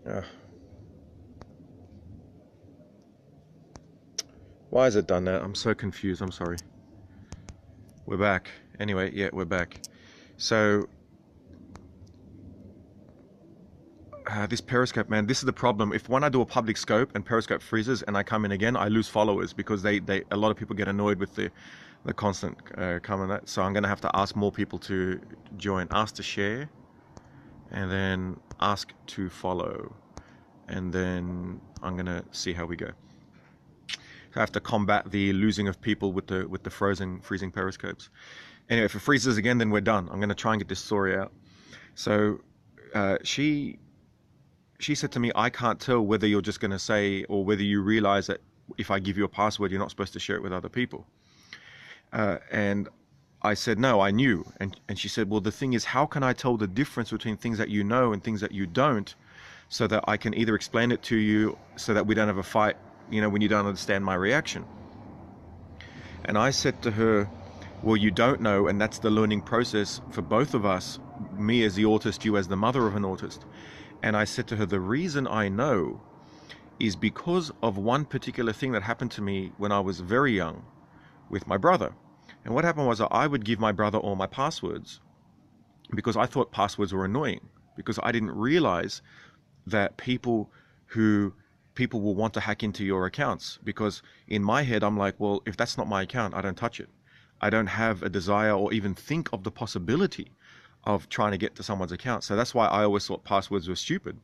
Uh, why has it done that? I'm so confused. I'm sorry. We're back. Anyway, yeah, we're back. So, this Periscope, man, this is the problem. If when I do a public scope and Periscope freezes and I come in again, I lose followers because a lot of people get annoyed with the constant comment. So I'm going to have to ask more people to join, ask to share, and then ask to follow, and then I'm going to see how we go. So I have to combat the losing of people with the freezing Periscopes. Anyway, if it freezes again, then we're done. I'm going to try and get this story out. So she said to me, I can't tell whether you're just going to say or whether you realize that if I give you a password, you're not supposed to share it with other people. And I said, no, I knew. And she said, well, the thing is, how can I tell the difference between things that you know and things that you don't, so that I can either explain it to you so that we don't have a fight, when you don't understand my reaction. And I said to her, well, you don't know, and that's the learning process for both of us, me as the autist, you as the mother of an autist. And I said to her, the reason I know is because of one particular thing that happened to me when I was very young with my brother. And what happened was I would give my brother all my passwords because I thought passwords were annoying, because I didn't realize that people will want to hack into your accounts. Because in my head, I'm like, well, if that's not my account, I don't touch it. I don't have a desire or even think of the possibility of trying to get to someone's account. So that's why I always thought passwords were stupid.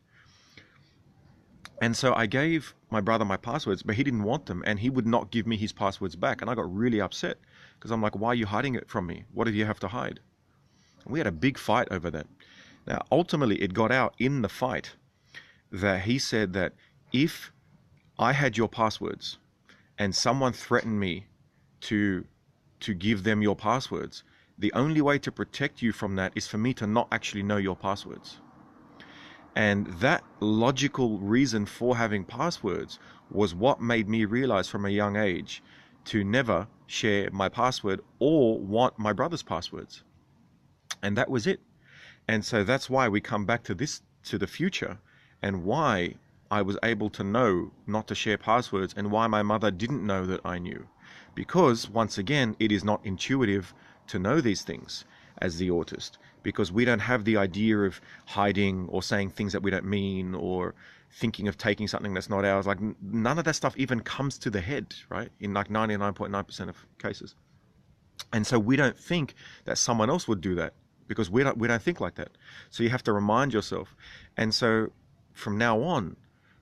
And so I gave my brother my passwords, but he didn't want them, and he would not give me his passwords back. And I got really upset because I'm like, why are you hiding it from me? What do you have to hide? And we had a big fight over that. Now, ultimately, it got out in the fight that he said that if I had your passwords and someone threatened me to give them your passwords, the only way to protect you from that is for me to not actually know your passwords. And that logical reason for having passwords was what made me realize from a young age to never share my password or want my brother's passwords. And that was it. And so that's why we come back to the future, and why I was able to know not to share passwords, and why my mother didn't know that I knew. Because once again, it is not intuitive to know these things as the autist, because we don't have the idea of hiding or saying things that we don't mean or thinking of taking something that's not ours. Like, none of that stuff even comes to the head, right? In like 99.9% of cases. And so we don't think that someone else would do that, because we don't think like that. So you have to remind yourself. And so from now on,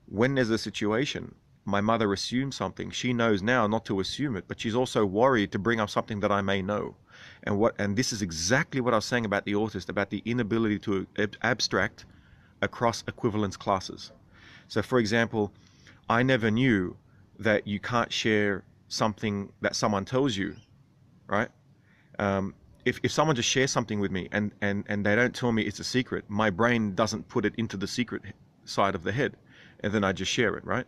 when there's a situation, my mother assumes something, she knows now not to assume it, but she's also worried to bring up something that I may know. And this is exactly what I was saying about the autist, about the inability to abstract across equivalence classes. So for example, I never knew that you can't share something that someone tells you, right? If someone just shares something with me and they don't tell me it's a secret, my brain doesn't put it into the secret side of the head, and then I just share it, right?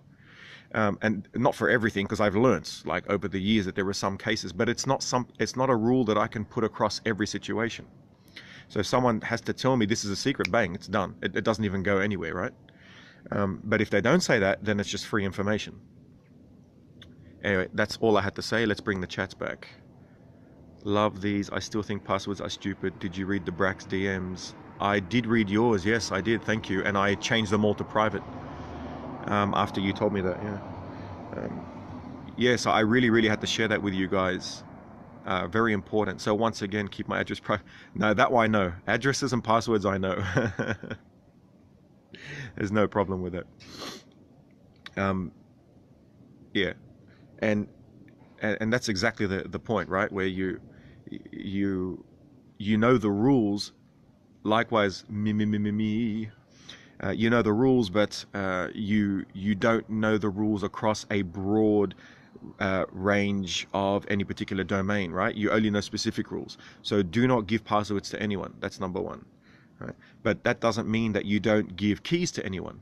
And not for everything, because I've learnt like over the years that there are some cases, but it's not a rule that I can put across every situation. So if someone has to tell me this is a secret, bang, it's done. It doesn't even go anywhere, right? But if they don't say that, then it's just free information. Anyway, that's all I had to say. Let's bring the chats back. Love these. I still think passwords are stupid. Did you read the Brax DMs? I did read yours. Yes, I did. Thank you. And I changed them all to private after you told me that. Yeah. Yes, I really had to share that with you guys. Very important. So once again, keep my address private. No, that one I know. Addresses and passwords I know. There's no problem with it. Yeah. And that's exactly the point, right? Where you know the rules. Likewise, me. You know the rules, but you don't know the rules across a broad range of any particular domain, right? You only know specific rules. So do not give passwords to anyone. That's number one, right? But that doesn't mean that you don't give keys to anyone.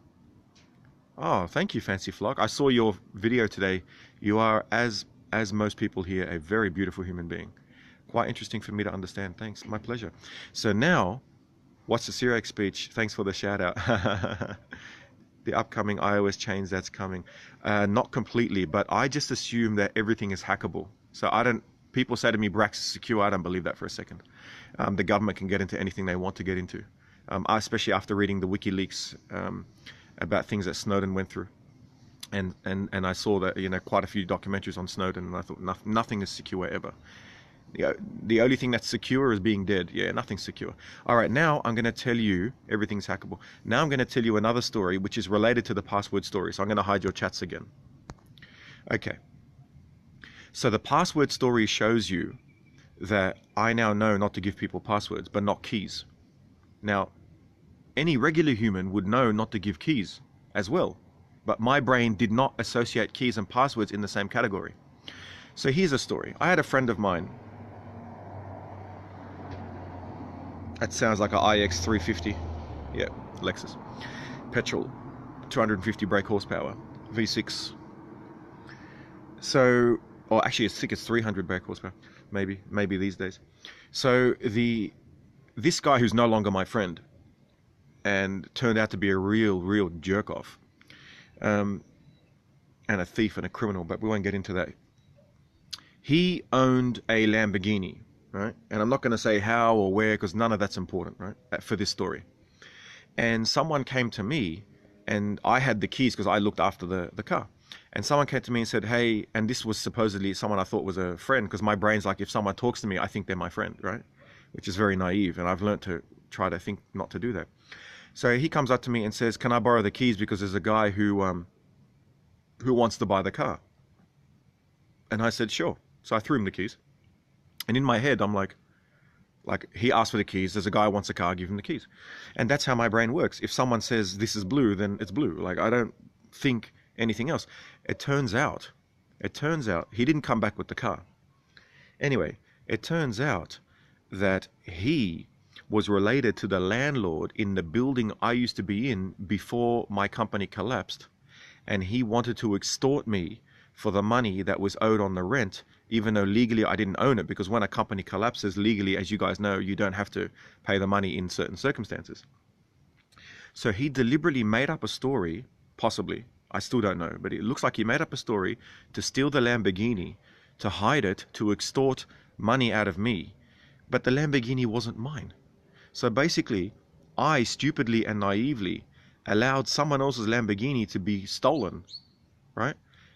Oh, thank you, Fancy Flock. I saw your video today. You are, as most people here, a very beautiful human being. Quite interesting for me to understand. Thanks. My pleasure. So now, what's the Syriac speech? Thanks for the shout out. The upcoming iOS change that's coming. Not completely, but I just assume that everything is hackable. So I don't, people say to me, Brax is secure. I don't believe that for a second. The government can get into anything they want to get into, especially after reading the WikiLeaks about things that Snowden went through. And I saw that, you know, quite a few documentaries on Snowden, and I thought nothing is secure ever. The only thing that's secure is being dead. Yeah, nothing's secure. All right, now I'm going to tell you everything's hackable. Now I'm going to tell you another story which is related to the password story. So I'm going to hide your chats again. Okay. So the password story shows you that I now know not to give people passwords, but not keys. Now, any regular human would know not to give keys as well, but my brain did not associate keys and passwords in the same category. So here's a story. I had a friend of mine. That sounds like an iX 350. Yeah, Lexus. Petrol, 250 brake horsepower, V6. So, or actually I think it's 300 brake horsepower, maybe these days. So this guy who's no longer my friend and turned out to be a real jerk off, and a thief and a criminal, but we won't get into that. He owned a Lamborghini, right? And I'm not going to say how or where, because none of that's important, right, for this story. And someone came to me, and I had the keys because I looked after the car. And someone came to me and said, hey, and this was supposedly someone I thought was a friend, because my brain's like, if someone talks to me, I think they're my friend, right? Which is very naive, and I've learned to try to think not to do that. So he comes up to me and says, can I borrow the keys, because there's a guy who wants to buy the car. And I said, sure. So I threw him the keys. And in my head, I'm like he asked for the keys. There's a guy who wants a car, give him the keys. And that's how my brain works. If someone says this is blue, then it's blue. Like, I don't think anything else. It turns out he didn't come back with the car. Anyway, it turns out that he was related to the landlord in the building I used to be in before my company collapsed. And he wanted to extort me for the money that was owed on the rent, even though legally I didn't own it, because when a company collapses, legally, as you guys know, you don't have to pay the money in certain circumstances. So he deliberately made up a story, possibly, I still don't know, but it looks like he made up a story to steal the Lamborghini, to hide it, to extort money out of me. But the Lamborghini wasn't mine. So basically, I stupidly and naively allowed someone else's Lamborghini to be stolen, right?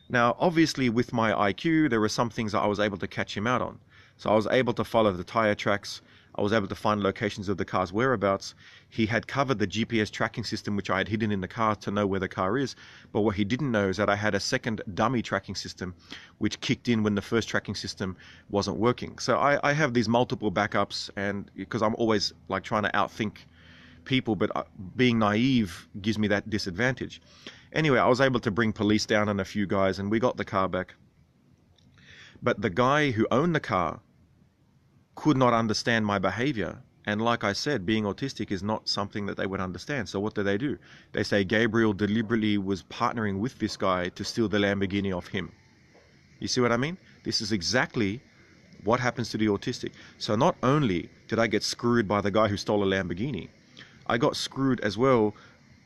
Now, obviously, with my IQ, there were some things that I was able to catch him out on. So I was able to follow the tire tracks. I was able to find locations of the car's whereabouts. He had covered the GPS tracking system, which I had hidden in the car, to know where the car is. But what he didn't know is that I had a second dummy tracking system, which kicked in when the first tracking system wasn't working. So I have these multiple backups, and because I'm always like trying to outthink people, but being naive gives me that disadvantage. Anyway, I was able to bring police down and a few guys, and we got the car back. But the guy who owned the car could not understand my behavior. And like I said, being autistic is not something that they would understand. So what do? They say Gabriel deliberately was partnering with this guy to steal the Lamborghini off him. You see what I mean? This is exactly what happens to the autistic. So not only did I get screwed by the guy who stole a Lamborghini, I got screwed as well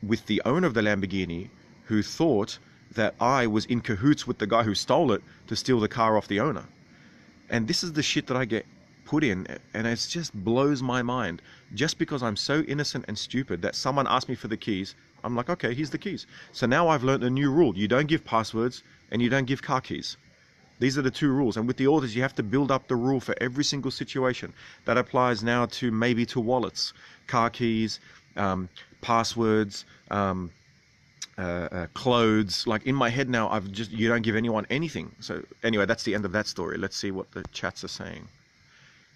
with the owner of the Lamborghini, who thought that I was in cahoots with the guy who stole it to steal the car off the owner. And this is the shit that I get put in, and it just blows my mind. Just because I'm so innocent and stupid that someone asked me for the keys, I'm like, okay, here's the keys. So now I've learned a new rule. You don't give passwords and you don't give car keys. These are the two rules. And with the orders, you have to build up the rule for every single situation. That applies now to maybe to wallets, car keys, passwords, clothes. Like in my head now, you don't give anyone anything. So anyway, that's the end of that story. Let's see what the chats are saying.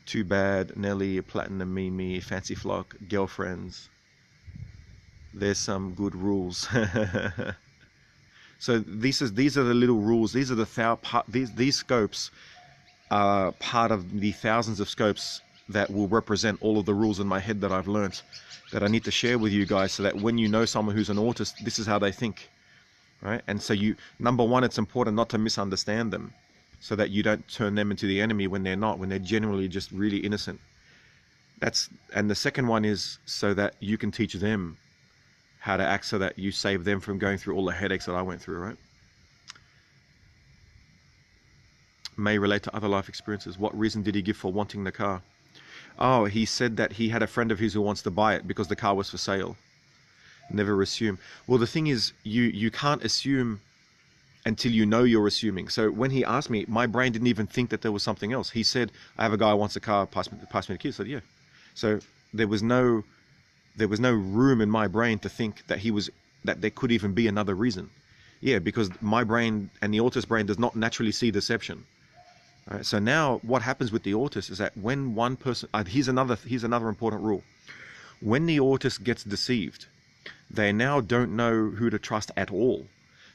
Too bad, Nelly, Platinum, Mimi, Fancy Flock, girlfriends. There's some good rules. So these are the little rules. These are these scopes are part of the thousands of scopes that will represent all of the rules in my head that I've learnt, that I need to share with you guys, so that when you know someone who's an autist, this is how they think, right? And so number one, it's important not to misunderstand them, so that you don't turn them into the enemy when they're not, when they're genuinely just really innocent. And the second one is so that you can teach them how to act so that you save them from going through all the headaches that I went through, right? May relate to other life experiences. What reason did he give for wanting the car? Oh, he said that he had a friend of his who wants to buy it because the car was for sale. Never assume. Well, the thing is, you can't assume until you know you're assuming. So when he asked me, my brain didn't even think that there was something else. He said, I have a guy who wants a car, pass me the key. I said, yeah. So there was no room in my brain to think that that there could even be another reason. Yeah, because my brain and the autist brain does not naturally see deception. All right, so now what happens with the autist is that when one person, here's another important rule. When the autist gets deceived, they now don't know who to trust at all.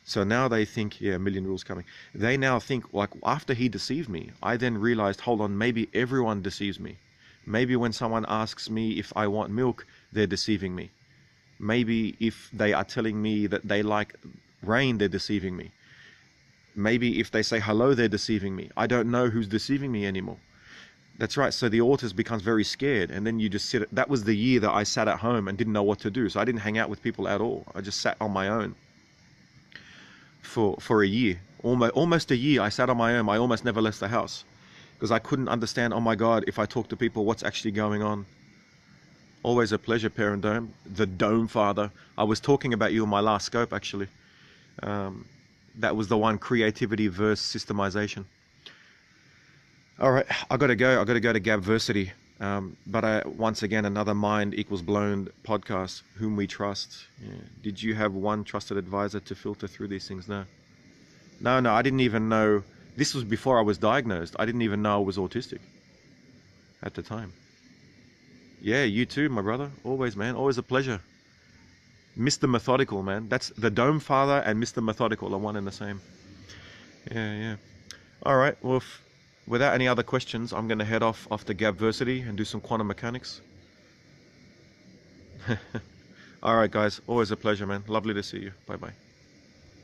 So now they think, yeah, a million rules coming. They now think, like, after he deceived me, I then realized, hold on, maybe everyone deceives me. Maybe when someone asks me if I want milk, they're deceiving me. Maybe if they are telling me that they like rain, they're deceiving me. Maybe if they say hello, they're deceiving me. I don't know who's deceiving me anymore. That's right. So the autist becomes very scared, and then you just sit. That was the year that I sat at home and didn't know what to do. So I didn't hang out with people at all. I just sat on my own for a year, almost a year. I sat on my own. I almost never left the house because I couldn't understand. Oh my God, if I talk to people, what's actually going on? Always a pleasure, Parent Dome, the Dome Father. I was talking about you in my last scope, actually. That was the one, creativity versus systemization. All right, I got to go. I got to go to Gabversity. But once again, another Mind Equals Blown podcast. Whom we trust. Yeah. Did you have one trusted advisor to filter through these things? No. No, I didn't even know. This was before I was diagnosed. I didn't even know I was autistic at the time. Yeah, you too, my brother. Always, man. Always a pleasure. Mr. Methodical, man. That's the Dome Father and Mr. Methodical are one and the same. Yeah. All right. Well, without any other questions, I'm going to head off to Gabversity and do some quantum mechanics. All right, guys. Always a pleasure, man. Lovely to see you. Bye-bye.